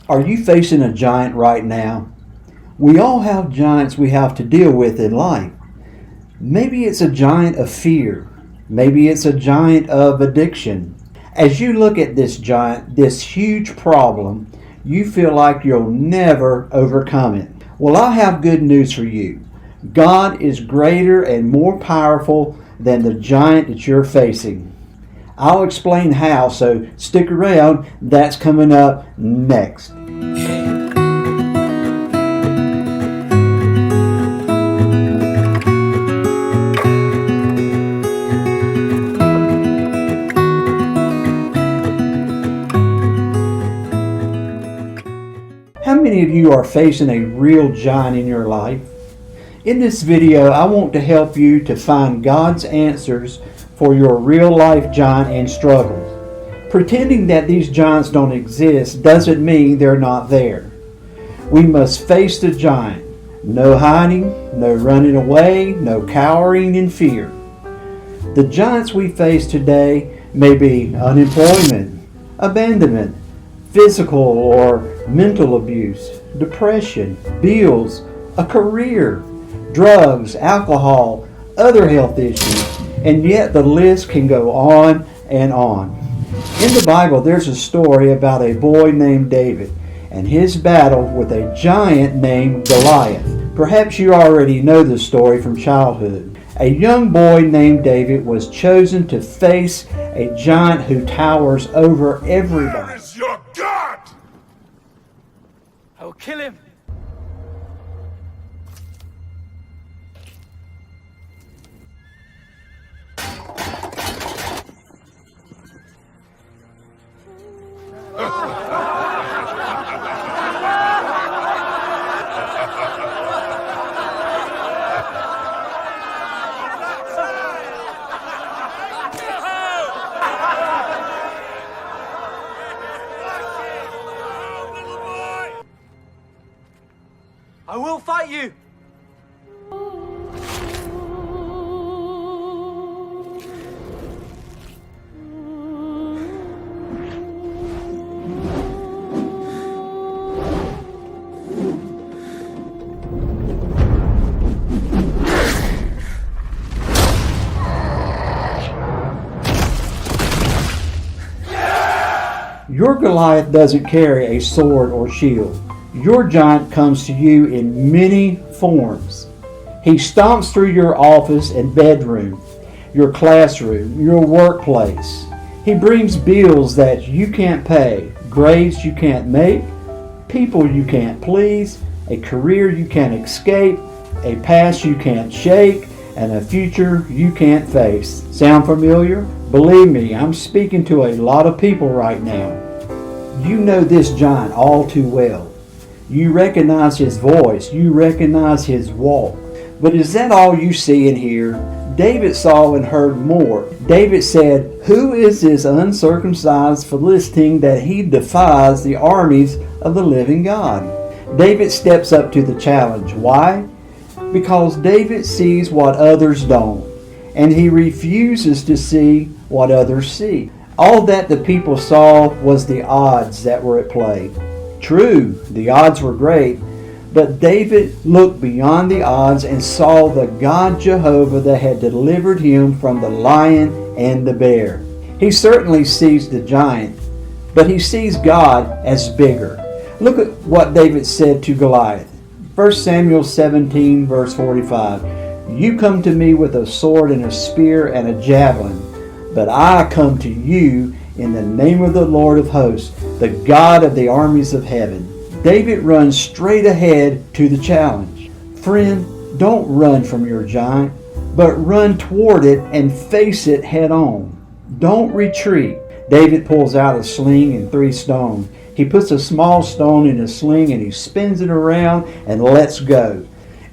Are you facing a giant right now? We all have giants we have to deal with in life. Maybe it's a giant of fear. Maybe it's a giant of addiction. As you look at this giant, this huge problem, you feel like you'll never overcome it. Well, I have good news for you. God is greater and more powerful than the giant that you're facing. I'll explain how, so stick around. That's coming up next. How many of you are facing a real giant in your life? In this video, I want to help you to find God's answers for your real life giant and struggles. Pretending that these giants don't exist doesn't mean they're not there. We must face the giant. No hiding, no running away, no cowering in fear. The giants we face today may be unemployment, abandonment, physical or mental abuse, depression, bills, a career, drugs, alcohol, other health issues, and yet the list can go on and on. In the Bible, there's a story about a boy named David and his battle with a giant named Goliath. Perhaps you already know this story from childhood. A young boy named David was chosen to face a giant who towers over everybody. Where is your God? I will kill him. I will fight you! Your Goliath doesn't carry a sword or shield. Your giant comes to you in many forms. He stomps through your office and bedroom, your classroom, your workplace. He brings bills that you can't pay, grades you can't make, people you can't please, a career you can't escape, a past you can't shake, and a future you can't face. Sound familiar? Believe me, I'm speaking to a lot of people right now. You know this giant all too well. You recognize his voice. You recognize his walk. But is that all you see and hear? David saw and heard more. David said, "Who is this uncircumcised Philistine that he defies the armies of the living God?" David steps up to the challenge. Why? Because David sees what others don't, and he refuses to see what others see. All that the people saw was the odds that were at play. True, the odds were great, but David looked beyond the odds and saw the God Jehovah that had delivered him from the lion and the bear. He certainly sees the giant, but he sees God as bigger. Look at what David said to Goliath. 1 Samuel 17, verse 45. "You come to me with a sword and a spear and a javelin, but I come to you in the name of the Lord of hosts, the God of the armies of heaven." David runs straight ahead to the challenge. Friend, don't run from your giant, but run toward it and face it head on. Don't retreat. David pulls out a sling and 3 stones. He puts a small stone in a sling and he spins it around and lets go.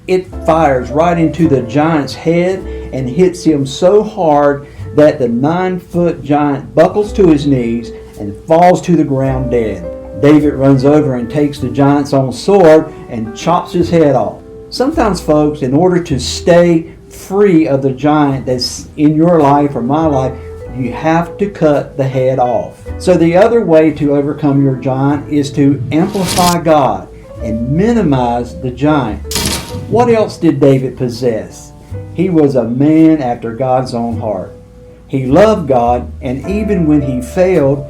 It fires right into the giant's head and hits him so hard that the 9-foot giant buckles to his knees and falls to the ground dead. David runs over and takes the giant's own sword and chops his head off. Sometimes, folks, in order to stay free of the giant that's in your life or my life, You have to cut the head off. So the other way to overcome your giant is to amplify God and minimize the giant. What else did David possess? He was a man after God's own heart. He loved God, and even when he failed,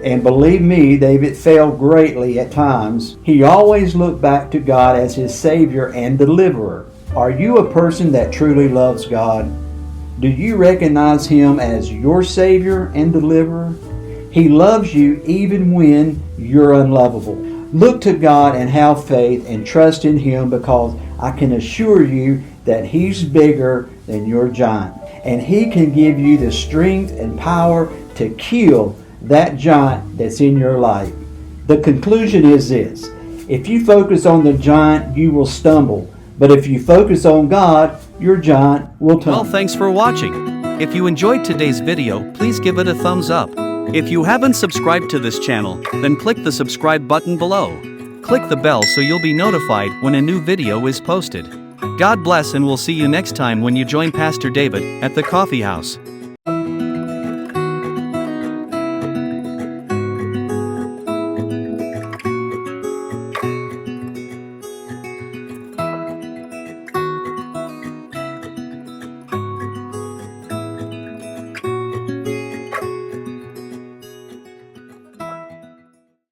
and believe me, David failed greatly at times, he always looked back to God as his Savior and deliverer. Are you a person that truly loves God? Do you recognize Him as your Savior and deliverer? He loves you even when you're unlovable. Look to God and have faith and trust in Him, because I can assure you that He's bigger than your giant. And He can give you the strength and power to kill that giant that's in your life. The conclusion is this: if you focus on the giant, you will stumble. But if you focus on God, your giant will tumble. Well, thanks for watching. If you enjoyed today's video, please give it a thumbs up. If you haven't subscribed to this channel, then click the subscribe button below. Click the bell so you'll be notified when a new video is posted. God bless, and we'll see you next time when you join Pastor David at the coffee house.